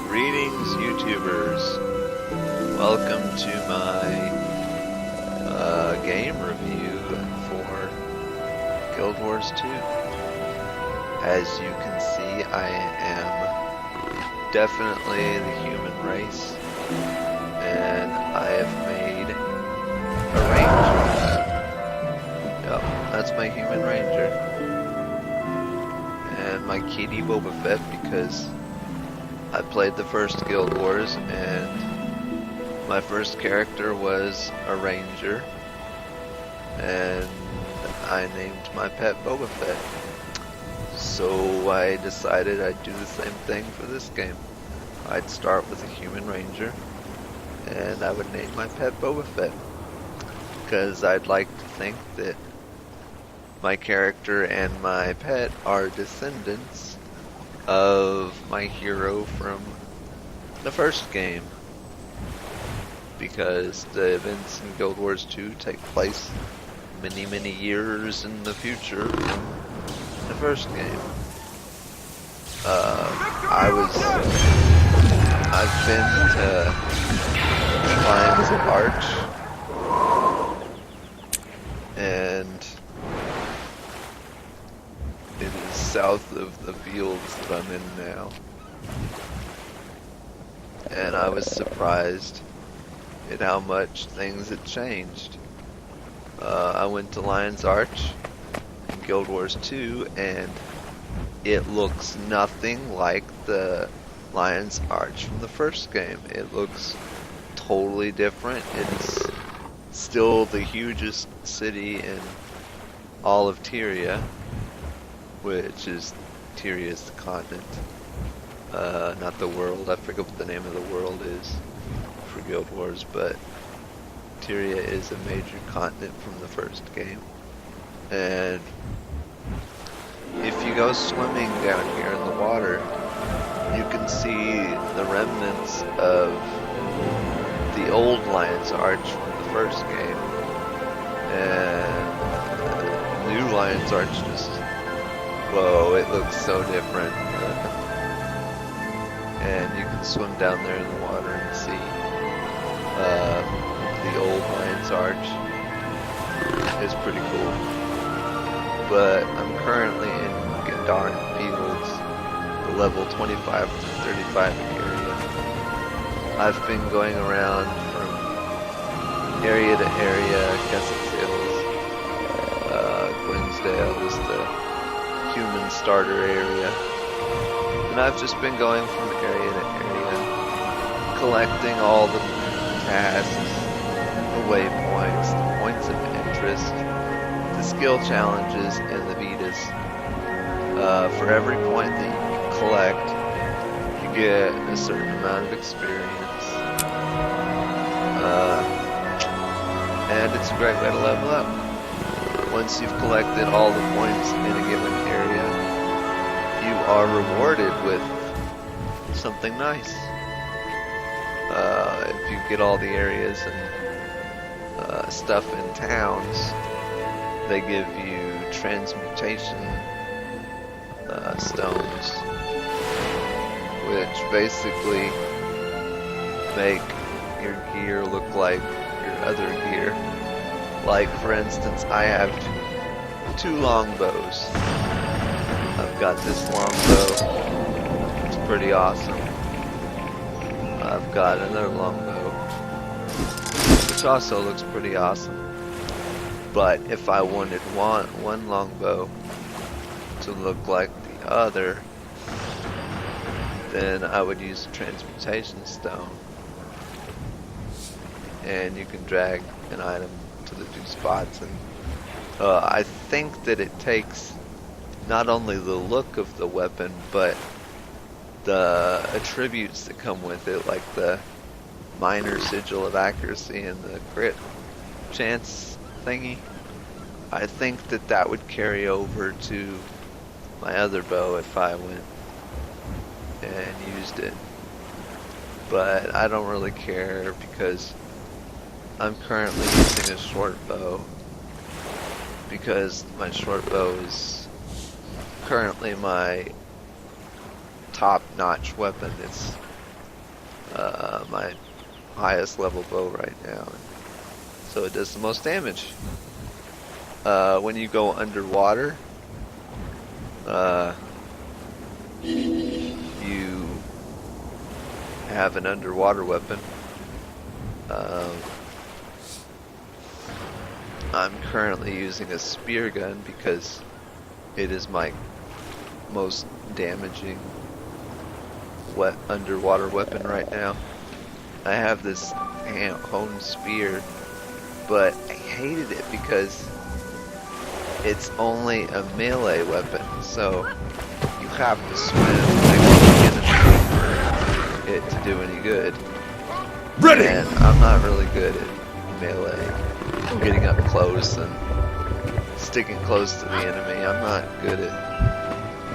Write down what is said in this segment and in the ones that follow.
Greetings, YouTubers. Welcome to my game review for Guild Wars 2. As you can see, I am definitely the human race, and I have made a ranger. Yep, that's my human ranger. And my kitty Boba Fett, because I played the first Guild Wars and my first character was a ranger, and I named my pet Boba Fett. So I decided I'd do the same thing for this game. I'd start with a human ranger and I would name my pet Boba Fett, because I'd like to think that my character and my pet are descendants of my hero from the first game, because the events in Guild Wars 2 take place many years in the future from the first game. I've been to Lions Arch, and it is south of the fields that I'm in now. And I was surprised at how much things had changed. I went to Lion's Arch in Guild Wars 2, and it looks nothing like the Lion's Arch from the first game. It looks totally different. It's still the hugest city in all of Tyria, which is, Tyria is the continent, not the world. I forget what the name of the world is for Guild Wars, but Tyria is a major continent from the first game. And if you go swimming down here in the water, you can see the remnants of the old Lion's Arch from the first game, and new Lion's Arch just, whoa, it looks so different. And you can swim down there in the water and see the old Lion's Arch. It's pretty cool. But I'm currently in Gendarin Fields, the level 25 to 35 area. I've been going around from area to area. Kessex Hills, Gwinsdale is the human starter area, and I've just been going from area to area, collecting all the tasks, the waypoints, the points of interest, the skill challenges, and the Vitas. For every point that you collect, you get a certain amount of experience, and it's a great way to level up. Once you've collected all the points in a given area, you are rewarded with something nice. If you get all the areas and stuff in towns, they give you transmutation stones, which basically make your gear look like your other gear. Like, for instance, I have two longbows. I've got this longbow, it's pretty awesome. I've got another longbow, which also looks pretty awesome. But if I wanted one longbow to look like the other, then I would use a transmutation stone. And you can drag an item to the two spots, and I think that it takes not only the look of the weapon, but the attributes that come with it, like the minor sigil of accuracy and the crit chance thingy. I think that that would carry over to my other bow if I went and used it. But I don't really care, because I'm currently using a short bow, because my short bow is currently my top-notch weapon. It's my highest level bow right now. So it does the most damage. When you go underwater, you have an underwater weapon. I'm currently using a spear gun because it is my most damaging underwater weapon right now. I have this honed spear, but I hated it because it's only a melee weapon, so you have to swim next to the enemy for it to do any good. Ready! And I'm not really good at melee, getting up close and sticking close to the enemy. I'm not good at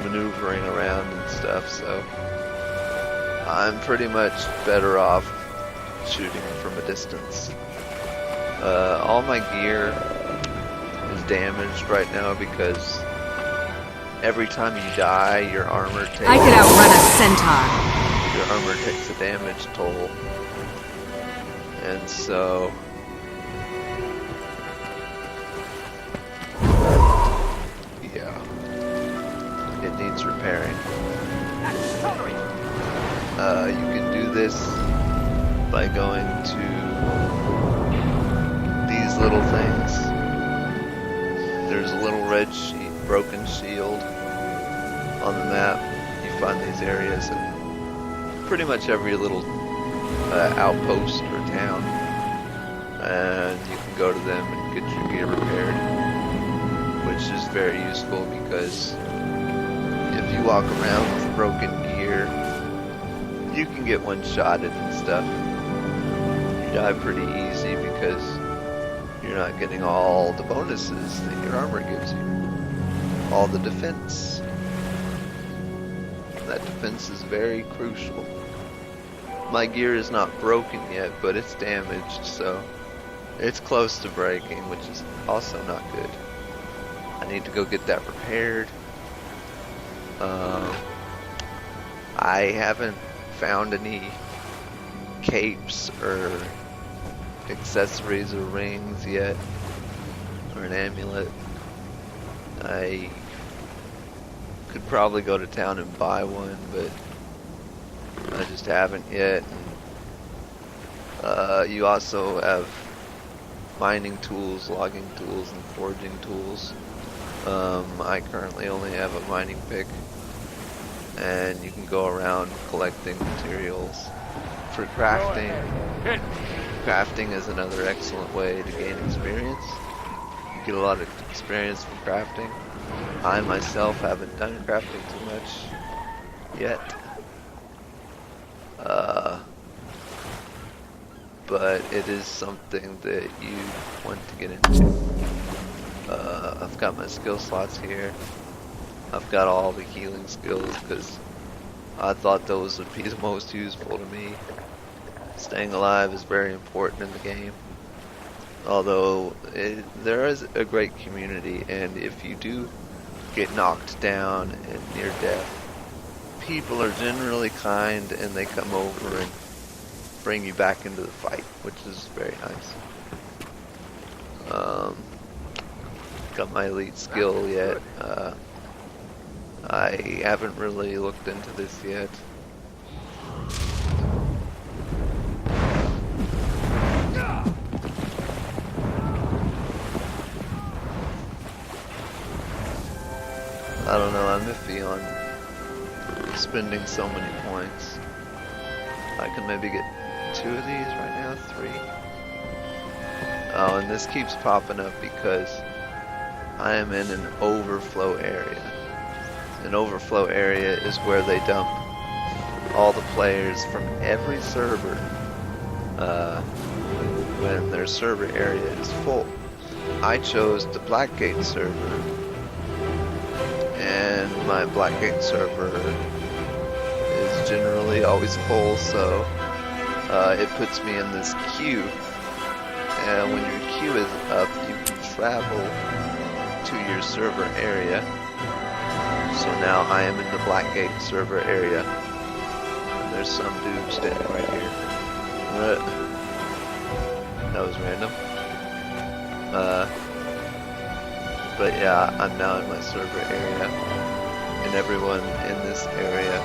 maneuvering around and stuff, so I'm pretty much better off shooting from a distance. All my gear is damaged right now because every time you die, your armor takes... I could outrun a centaur. Your armor takes a damage toll. And so... yeah. It needs repairing. You can do this by going to these little things. There's a little red broken shield on the map. You find these areas in pretty much every little outpost or town, and you can go to them and get your gear repaired, which is very useful because if you walk around with broken gear, you can get one-shotted and stuff. You die pretty easy because you're not getting all the bonuses that your armor gives you. All the defense. That defense is very crucial. My gear is not broken yet, but it's damaged, so it's close to breaking, which is also not good. I need to go get that repaired. I haven't found any capes or accessories or rings yet, or an amulet. I could probably go to town and buy one, but I just haven't yet. You also have mining tools, logging tools, and forging tools. I currently only have a mining pick, and you can go around collecting materials for crafting. Crafting is another excellent way to gain experience. You get a lot of experience from crafting. I myself haven't done crafting too much yet. But it is something that you want to get into. I've got my skill slots here. I've got all the healing skills because I thought those would be the most useful to me. Staying alive is very important in the game. Although there is a great community, and if you do get knocked down and near death, people are generally kind and they come over and bring you back into the fight, which is very nice. Got my elite skill yet. I haven't really looked into this yet. I don't know, I'm iffy on spending so many points. I can maybe get 2 of these right now, 3. Oh, and this keeps popping up because I am in an overflow area. An overflow area is where they dump all the players from every server when their server area is full. I chose the Blackgate server, and my Blackgate server is generally always full, so it puts me in this queue. And when your queue is up, you can travel to your server area. So now I am in the Blackgate server area. there's some dude standing right here. That was random. But yeah, I'm now in my server area, and everyone in this area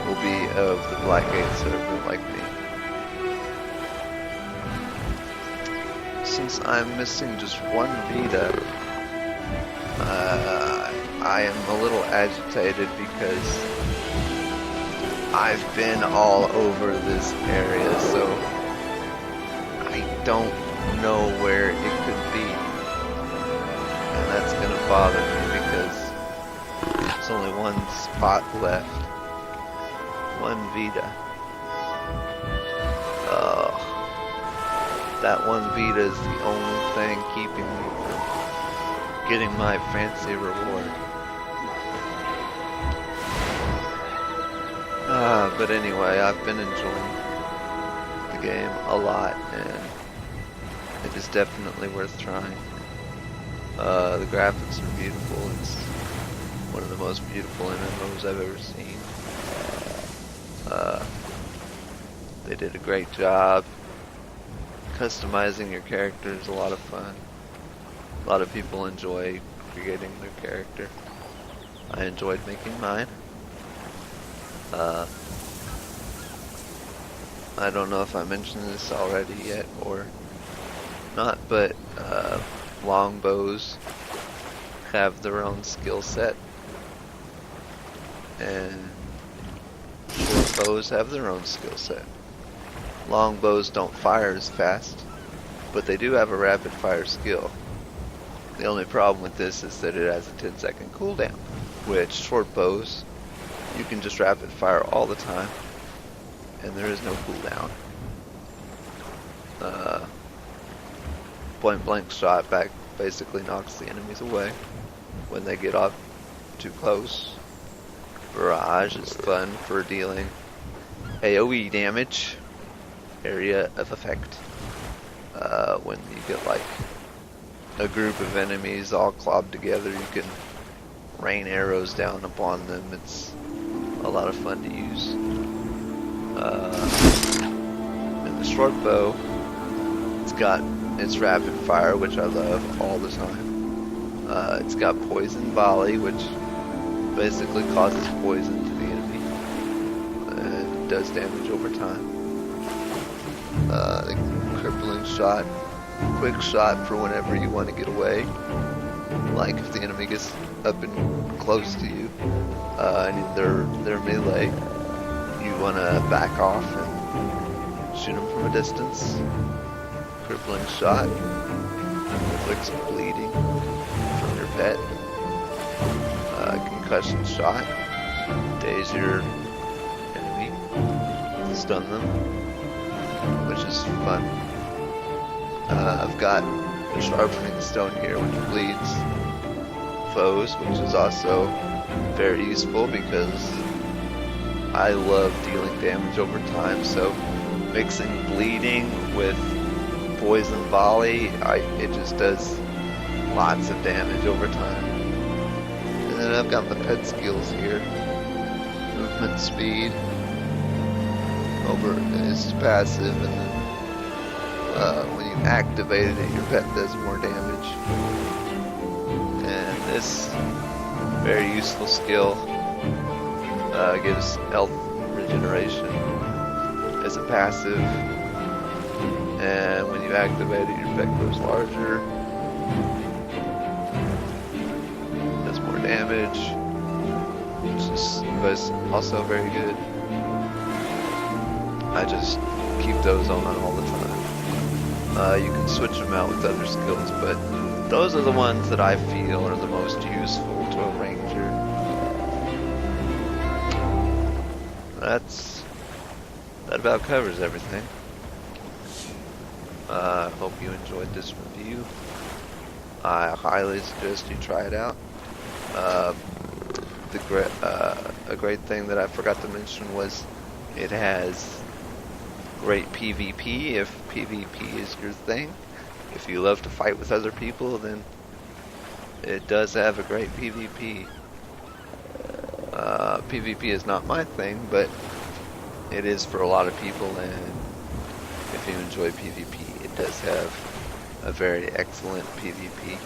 will be of the Blackgate server like me. Since I'm missing just one Vita, I am a little agitated because I've been all over this area, so I don't know where it could be. And that's gonna bother me because there's only one spot left. One Vita. Oh, that one Vita is the only thing keeping me from getting my fancy reward. But anyway, I've been enjoying the game a lot, and it is definitely worth trying. The graphics are beautiful. It's one of the most beautiful MMOs I've ever seen. They did a great job. Customizing your character is a lot of fun. A lot of people enjoy creating their character. I enjoyed making mine. I don't know if I mentioned this already yet or not, but longbows have their own skill set, and short bows have their own skill set. Longbows don't fire as fast, but they do have a rapid fire skill. The only problem with this is that it has a 10-second cooldown, which short bows, you can just rapid fire all the time, and there is no cooldown. Point blank shot back basically knocks the enemies away when they get off too close. Barrage is fun for dealing AoE damage, area of effect. When you get like a group of enemies all clobbed together, you can rain arrows down upon them. It's a lot of fun to use. And the short bow, it's got its rapid fire, which I love all the time. It's got poison volley, which basically causes poison to the enemy. It does damage over time. The crippling shot, quick shot for whenever you want to get away. Like if the enemy gets up and close to you, and they're melee, you want to back off and shoot them from a distance. Crippling shot, inflicts bleeding from your pet. Concussion shot, daze your enemy, stun them, which is fun. I've got a sharpening stone here which bleeds foes, which is also very useful because I love dealing damage over time, so mixing bleeding with poison volley, it just does lots of damage over time. And then I've got my pet skills here. Movement speed over is passive, and then when you activate it, your pet does more damage. And this very useful skill gives health regeneration as a passive, and when you activate it, your pet grows larger, does more damage, which is also very good. I just keep those on all the time. You can switch them out with other skills, but those are the ones that I feel are the most useful to a ranger. That about covers everything. I hope you enjoyed this review. I highly suggest you try it out. A great thing that I forgot to mention was it has great PvP if PvP is your thing. If you love to fight with other people, then it does have a great PvP. PvP is not my thing, but it is for a lot of people, and if you enjoy PvP, it does have a very excellent PvP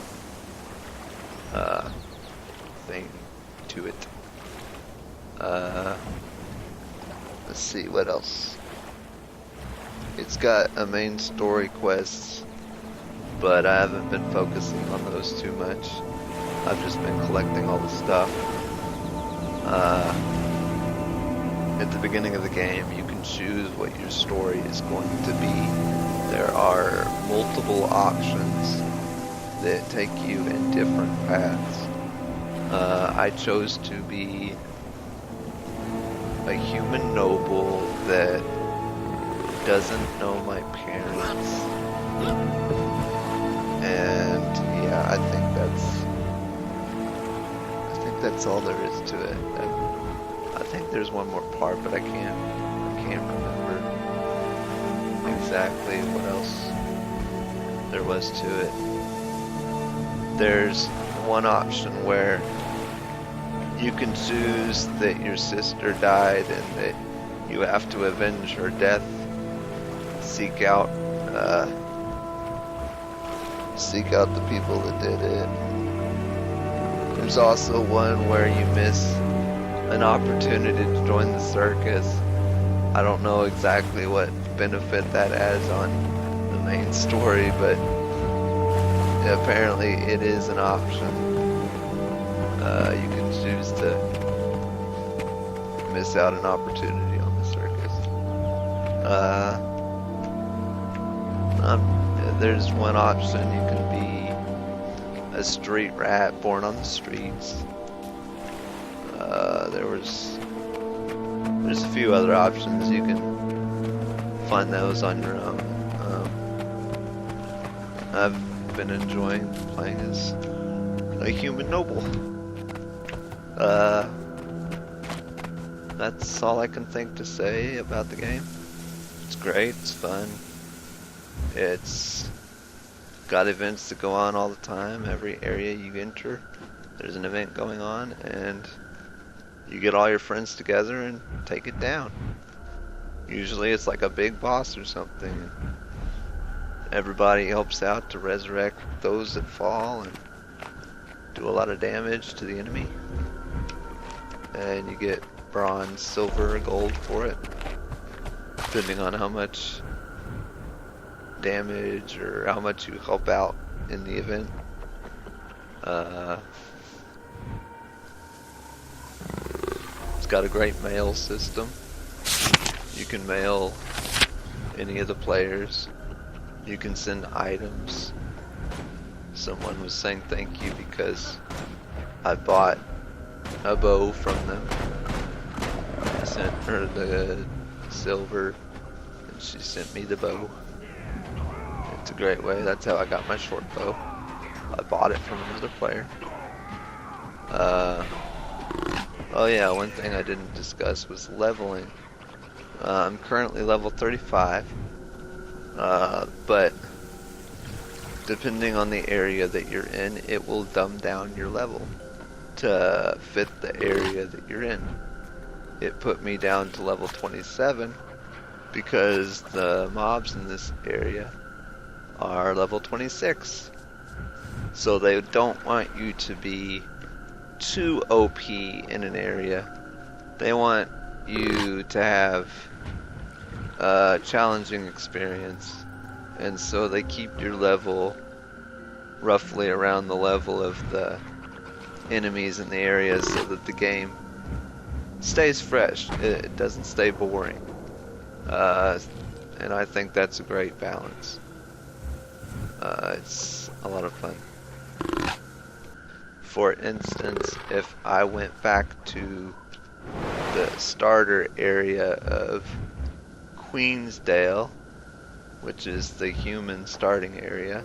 thing to it. Let's see, what else? It's got a main story quest, but I haven't been focusing on those too much. I've just been collecting all the stuff. At the beginning of the game, you can choose what your story is going to be. There are multiple options that take you in different paths. I chose to be a human noble that doesn't know my parents. And yeah, I think that's all there is to it. I think there's one more part, but I can't remember exactly what else there was to it. There's one option where you can choose that your sister died and that you have to avenge her death. Seek out the people that did it. There's also one where you miss an opportunity to join the circus. I don't know exactly what benefit that adds on the main story, but apparently it is an option. You can choose to miss out an opportunity on the circus. There's one option, you can be a street rat born on the streets. There's a few other options. You can find those on your own. I've been enjoying playing as a human noble. That's all I can think to say about the game. It's great, it's fun. It's got events that go on all the time. Every area you enter, there's an event going on, and you get all your friends together and take it down. Usually it's like a big boss or something. Everybody helps out to resurrect those that fall and do a lot of damage to the enemy. And you get bronze, silver, gold for it, depending on how much damage or how much you help out in the event. It's got a great mail system. You can mail any of the players. You can send items. Someone was saying thank you because I bought a bow from them. I sent her the silver and she sent me the bow. It's a great way. That's how I got my short bow. I bought it from another player. Oh yeah, one thing I didn't discuss was leveling. I'm currently level 35, but depending on the area that you're in, it will dumb down your level to fit the area that you're in. It put me down to level 27 because the mobs in this area are level 26. So they don't want you to be too OP in an area. They want you to have a challenging experience, and so they keep your level roughly around the level of the enemies in the area so that the game stays fresh. It doesn't stay boring. And I think that's a great balance. It's a lot of fun. For instance, if I went back to the starter area of Queensdale, which is the human starting area,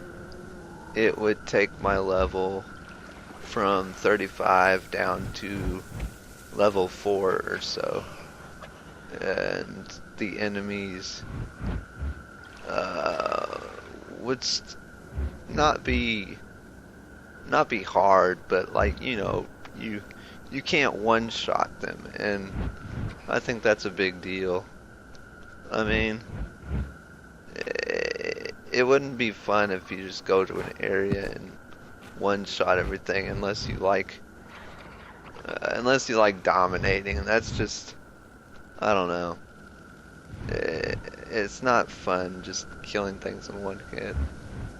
it would take my level from 35 down to level 4 or so. And the enemies would not be hard, but like, you know, you can't one-shot them, and I think that's a big deal. I mean, it wouldn't be fun if you just go to an area and one-shot everything unless you like dominating, and that's just, I don't know. It's not fun just killing things in one hit.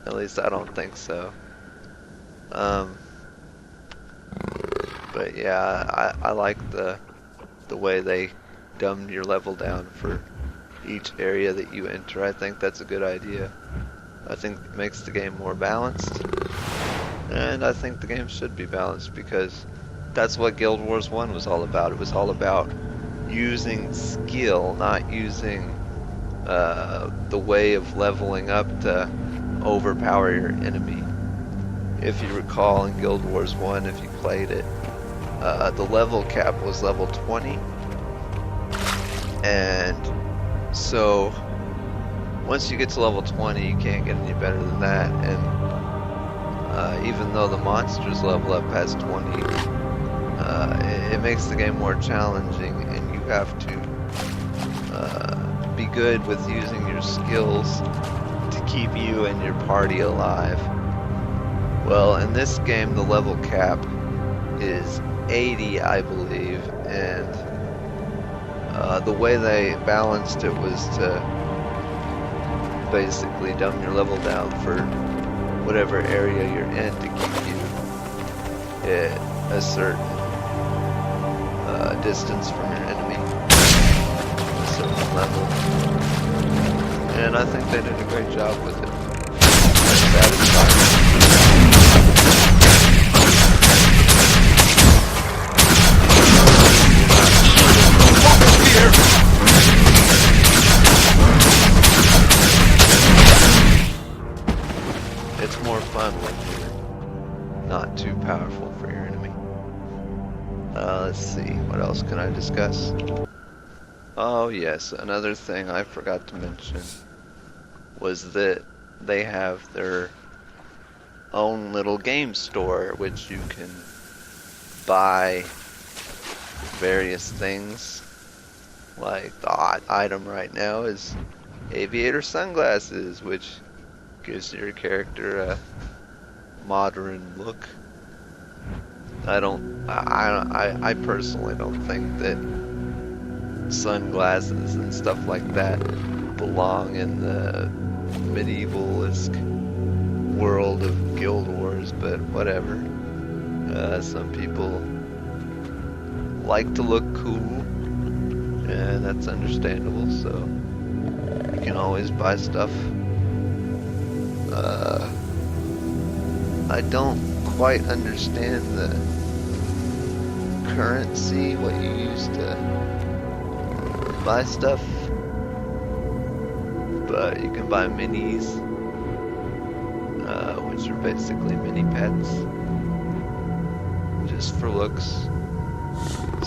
At least I don't think so. But yeah, I like the way they dumbed your level down for each area that you enter. I think that's a good idea. I think it makes the game more balanced, and I think the game should be balanced because that's what Guild Wars 1 was all about. It was all about using skill, not using the way of leveling up to overpower your enemy. If you recall in Guild Wars 1, if you played it, the level cap was level 20, and so once you get to level 20 you can't get any better than that, and even though the monsters level up past 20, it makes the game more challenging, and you have to be good with using your skills to keep you and your party alive. Well, in this game the level cap is 80, I believe, and the way they balanced it was to basically dumb your level down for whatever area you're in to keep you at a certain distance from your enemy, a certain level, and I think they did a great job with it. It's satisfying. It's more fun when you're not too powerful for your enemy. Let's see, what else can I discuss? Oh yes, another thing I forgot to mention was that they have their own little game store, which you can buy various things. Like the hot item right now is aviator sunglasses, which gives your character a modern look. I personally don't think that sunglasses and stuff like that belong in the medievalist world of Guild Wars, but whatever. Some people like to look cool, and that's understandable, so you can always buy stuff. I don't quite understand the currency, what you use to buy stuff, but you can buy minis, which are basically mini pets, just for looks.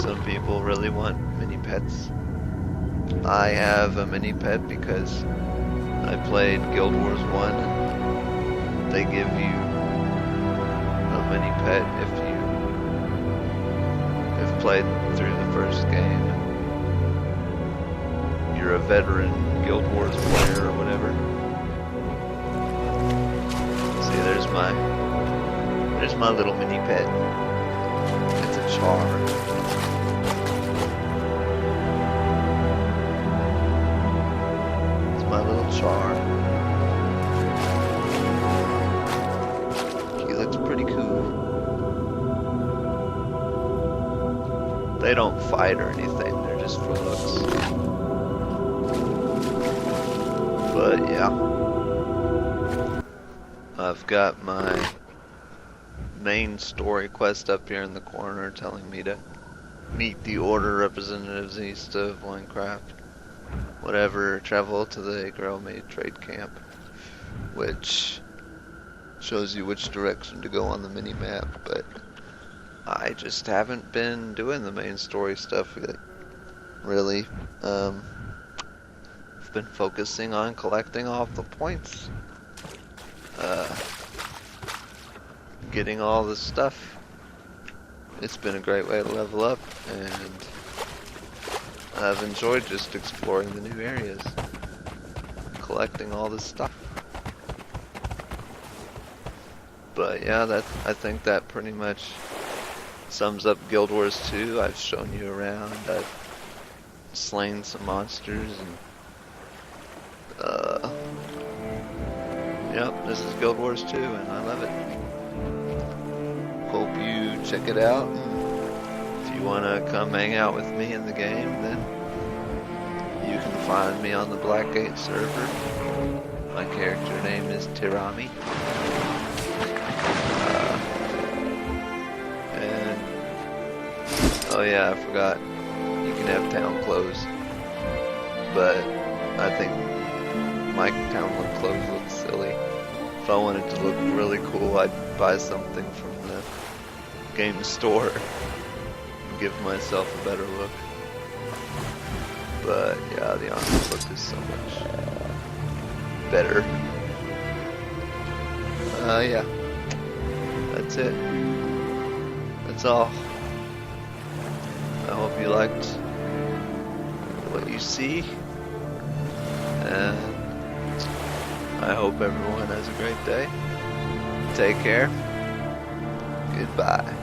Some people really want mini pets. I have a mini pet because I played Guild Wars 1, and they give you a mini pet if you have played through the first game. You're a veteran Guild Wars player or whatever. See, there's my little mini pet. It's a char. My little char. He looks pretty cool. They don't fight or anything, they're just for looks. But yeah. I've got my main story quest up here in the corner telling me to meet the Order representatives east of Minecraft. Whatever, travel to the Grailmaid trade camp, which shows you which direction to go on the mini-map, but I just haven't been doing the main story stuff really. I've been focusing on collecting off the points, getting all the stuff. It's been a great way to level up, and I've enjoyed just exploring the new areas, collecting all this stuff. But yeah, I think that pretty much sums up Guild Wars 2. I've shown you around. I've slain some monsters, and yep, this is Guild Wars 2, and I love it. Hope you check it out. If you want to come hang out with me in the game, then you can find me on the Blackgate server. My character name is Tirami. And oh yeah, I forgot. You can have town clothes, but I think my town clothes look silly. If I wanted to look really cool, I'd buy something from the game store and give myself a better look. But yeah, the honest look is so much better. Yeah, that's it. That's all. I hope you liked what you see, and I hope everyone has a great day. Take care. Goodbye.